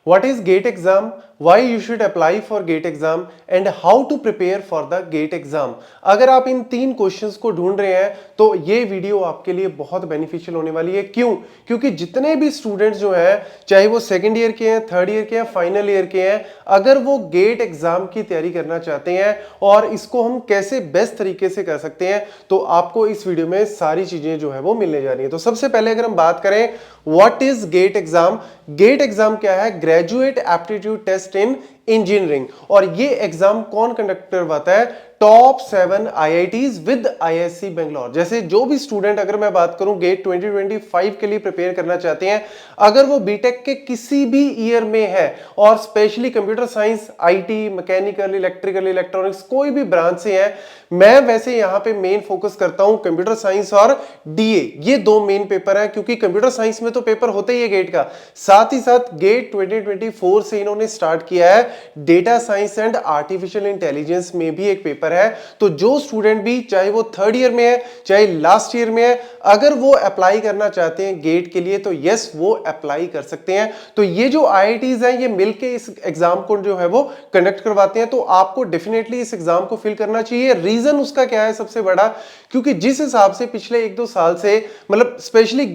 What is GATE exam? Why you should apply for GATE exam and how to prepare for the GATE exam? अगर आप इन तीन questions को ढूंढ रहे हैं तो ये वीडियो आपके लिए बहुत बेनिफिशियल होने वाली है। क्यों? क्योंकि जितने भी स्टूडेंट्स जो हैं, चाहे वो सेकंड ईयर के हैं, थर्ड ईयर के हैं, फाइनल ईयर के हैं, अगर वो गेट एग्जाम की तैयारी करना चाहते हैं और इसको हम कैसे बेस्ट तरीके से कर सकते हैं, तो आपको इस वीडियो में सारी चीजें जो है वो मिलने जा रही है। तो सबसे पहले अगर हम बात करें what is GATE exam, GATE exam क्या है? Graduate aptitude test in engineering. और ये एग्जाम कौन कंडक्ट करवाता है? Top 7 IITs with IISc Bangalore. जैसे जो भी स्टूडेंट, अगर मैं बात करूं गेट 2025 के लिए प्रिपेयर करना चाहते हैं, अगर वो बीटेक के किसी भी ईयर में है और specially computer science, IT, mechanical, electrical, electronics, कोई भी ब्रांच से है, मैं वैसे यहां पे मेन फोकस करता हूं कंप्यूटर साइंस और डीए, ये दो मेन पेपर है, क्योंकि कंप्यूटर साइंस में तो पेपर होता ही है गेट का, साथ ही साथ गेट 2024 से इन्होंने स्टार्ट किया है data science and artificial intelligence में भी एक पेपर है। तो जो स्टूडेंट भी, चाहे वो थर्ड ईयर में है, चाहे लास्ट ईयर में है, अगर वो अप्लाई करना चाहते हैं गेट के लिए तो यस, वो अप्लाई कर सकते हैं। तो ये जो आईआईटीज हैं, ये मिलके इस एग्जाम को जो है वो कंडक्ट करवाते हैं। तो आपको डेफिनेटली इस एग्जाम को फिल करना चाहिए। रीजन उसका क्या है सबसे बड़ा? क्योंकि जिस हिसाब से पिछले 1-2 साल से, मतलब स्पेशली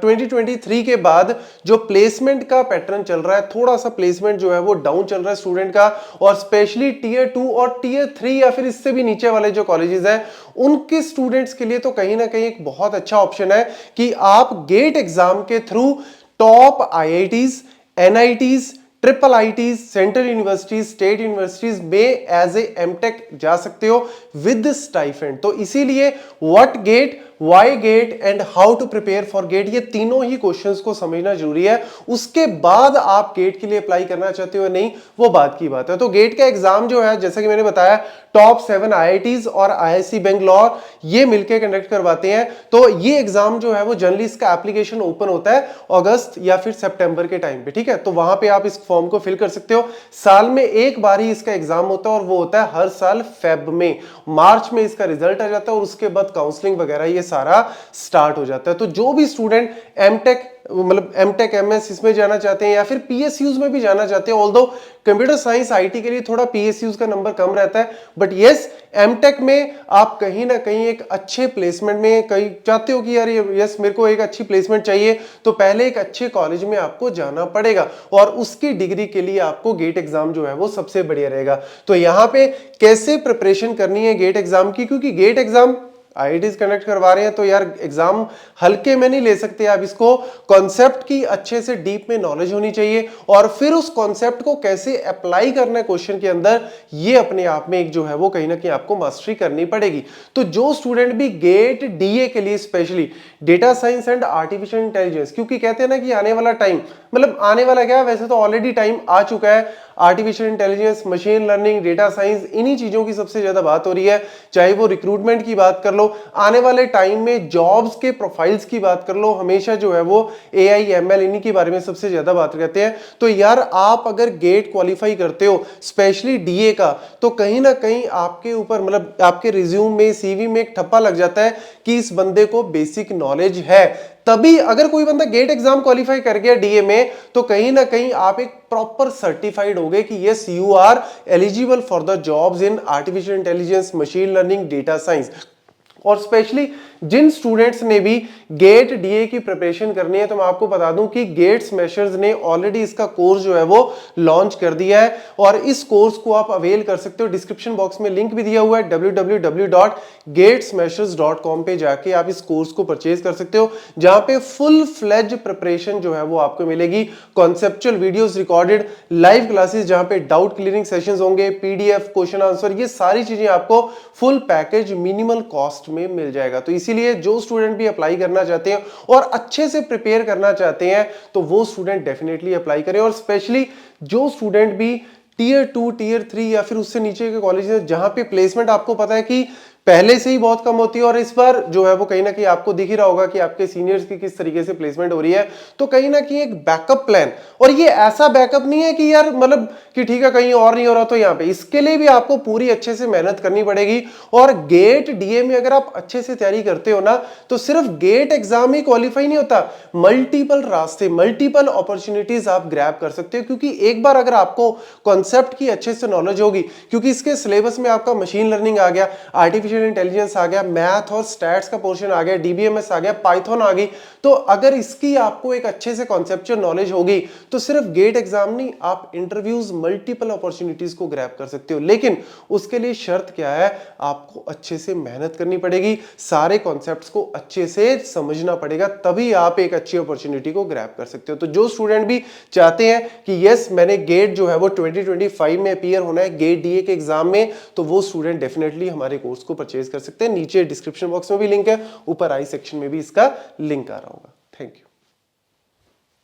2023 के बाद जो प्लेसमेंट का पैटर्न चल रहा है, थोड़ा सा प्लेसमेंट जो है वो डाउन चल रहा है स्टूडेंट का, और स्पेशली टियर 2 और टियर 3 या फिर इससे भी नीचे वाले जो कॉलेजेस हैं, उनके स्टूडेंट्स के लिए तो कहीं ना कहीं एक बहुत अच्छा ऑप्शन है कि आप गेट एग्जाम के through top IITs, NITs, triple ITs, central universities, state universities में एज ए एमटेक जा सकते हो विद स्टाइफेंड। तो इसीलिए what GATE, why GATE and how to prepare for GATE, ये तीनों ही क्वेश्चंस को समझना जरूरी है। उसके बाद आप गेट के लिए अप्लाई करना चाहते हो नहीं, वो बात की बात है। तो गेट का एग्जाम जो है, जैसा कि मैंने बताया, टॉप 7 आईआईटीज और आईआईएससी बेंगलोर ये मिलकर कंडक्ट करवाते हैं। तो ये एग्जाम जो है वो जनरली इसका एप्लीकेशन ओपन होता है अगस्त या फिर सितंबर के टाइम पे, ठीक है? तो वहां पे आप इस फॉर्म को फिल कर सकते हो। साल में एक बार ही इसका एग्जाम होता है और वो होता है हर साल फेब में। मार्च में इसका रिजल्ट आ जाता है और उसके बाद काउंसलिंग वगैरह ये सारा स्टार्ट हो जाता है। तो जो भी स्टूडेंट एमटेक, मतलब एमटेक, एमएस इसमें जाना चाहते हैं या फिर पीएसयूज में भी जाना चाहते हैं, ऑल्दो कंप्यूटर साइंस आईटी के लिए थोड़ा पीएसयूज का नंबर कम रहता है, बट यस, एमटेक में आप कहीं ना कहीं एक अच्छे प्लेसमेंट में कहीं चाहते हो कि यार यस मेरे को एक अच्छी प्लेसमेंट चाहिए, तो पहले एक अच्छे कॉलेज में आपको जाना पड़ेगा और उसकी डिग्री के लिए आपको गेट एग्जाम जो है वो सबसे बढ़िया रहेगा। तो यहां पे कैसे प्रिपरेशन करनी है गेट एग्जाम की, क्योंकि गेट एग्जाम आईआईटीज कंडक्ट करवा रहे हैं तो यार एग्जाम हल्के में नहीं ले सकते आप इसको। कॉन्सेप्ट की अच्छे से डीप में नॉलेज होनी चाहिए और फिर उस कॉन्सेप्ट को कैसे अप्लाई करना है क्वेश्चन के अंदर, ये अपने आप में एक जो है वो कहीं ना कहीं आपको मास्टरी करनी पड़ेगी। तो जो स्टूडेंट भी गेट डीए के लिए, specially data science and artificial intelligence, क्योंकि कहते हैं ना कि आने वाला टाइम, मतलब आने वाला क्या है, वैसे तो ऑलरेडी टाइम आ चुका है, artificial intelligence, machine learning, data science, इन्हीं चीजों की सबसे ज्यादा बात हो रही है। चाहे वो रिक्रूटमेंट की बात कर लो, आने वाले टाइम में जॉब्स के प्रोफाइल्स की बात कर लो, हमेशा जो है वो एआई, एमएल, इन्हीं के बारे में सबसे ज्यादा बात करते हैं। तो यार आप अगर गेट क्वालिफाई करते हो, स्पेशली डीए का, तो कहीं ना कहीं आपके ऊपर, मतलब आपके रिज्यूम में, सीवी में एक ठप्पा लग जाता है कि इस बंदे को बेसिक नॉलेज है। तभी अगर कोई बंदा गेट एग्जाम क्वालिफाई कर गया डीए में, तो कहीं ना कहीं आप एक प्रॉपर सर्टिफाइड हो गए कि yes you are eligible for the jobs in artificial intelligence, machine learning, data science. और स्पेशली जिन स्टूडेंट्स ने भी गेट डीए की प्रिपरेशन करनी है, तो मैं आपको बता दूं कि गेट स्मैशर्स ने ऑलरेडी इसका कोर्स जो है वो लॉन्च कर दिया है और इस कोर्स को आप अवेल कर सकते हो। डिस्क्रिप्शन बॉक्स में लिंक भी दिया हुआ है, www.gatesmashers.com पे जाके आप इस कोर्स को परचेज कर सकते हो, जहां पे फुल फ्लेज प्रिपरेशन जो है वो आपको मिलेगी। Conceptual videos recorded, live classes जहां पे डाउट क्लियरिंग सेशंस होंगे, पीडीएफ, क्वेश्चन आंसर, ये सारी चीजें आपको फुल पैकेज मिनिमल कॉस्ट में मिल जाएगा। तो इसीलिए जो स्टूडेंट भी अप्लाई करना चाहते हैं और अच्छे से प्रिपेयर करना चाहते हैं, तो वो स्टूडेंट डेफिनेटली अप्लाई करें। और स्पेशली जो स्टूडेंट भी टियर 2, टियर 3 या फिर उससे नीचे के कॉलेज हैं जहां पे प्लेसमेंट आपको पता है कि पहले से ही बहुत कम होती है और इस बार जो है वो कहीं ना कहीं आपको दिख ही रहा होगा कि आपके सीनियर्स की किस तरीके से प्लेसमेंट हो रही है। तो कहीं ना कहीं एक बैकअप प्लान, और ये ऐसा बैकअप नहीं है कि यार मतलब कि ठीक है कहीं और नहीं हो रहा तो यहाँ पे, इसके लिए भी आपको पूरी अच्छे से मेहनत करनी पड़ेगी। और गेट डीए में अगर आप अच्छे से तैयारी करते हो ना, तो सिर्फ गेट एग्जाम ही क्वालिफाई नहीं होता, मल्टीपल रास्ते, मल्टीपल अपॉर्चुनिटीज आप ग्रैब कर सकते हो। क्योंकि एक बार अगर आपको कॉन्सेप्ट की अच्छे से नॉलेज होगी, क्योंकि इसके सिलेबस में आपका मशीन लर्निंग आ गया, आर्टिफिशियल इंटेलिजेंस आ गया, मैथ और स्टैट्स का पोर्शन आ गया, डीबीएमएस आ गया, पाइथन आ गई, तो अगर इसकी आपको एक अच्छे से कॉन्सेप्चुअल नॉलेज होगी तो सिर्फ गेट एग्जाम नहीं, आप इंटरव्यूज मल्टीपल अपॉर्चुनिटीज को ग्रैब कर सकते हो। लेकिन उसके लिए शर्त क्या है, आपको अच्छे से मेहनत करनी पड़ेगी, सारे कॉन्सेप्ट्स को अच्छे से समझना पड़ेगा, तभी आप एक अच्छी अपॉर्चुनिटी को ग्रैब कर सकते हो। तो जो स्टूडेंट भी चाहते हैं कि यस मैंने गेट जो है वो 2025 में अपीयर होना है गेट डीए के एग्जाम में, तो वो स्टूडेंट डेफिनेटली हमारे कोर्स को परचेज कर सकते हैं। नीचे डिस्क्रिप्शन बॉक्स में भी लिंक है, ऊपर आई सेक्शन में भी इसका लिंक आ रहा होगा। Thank you.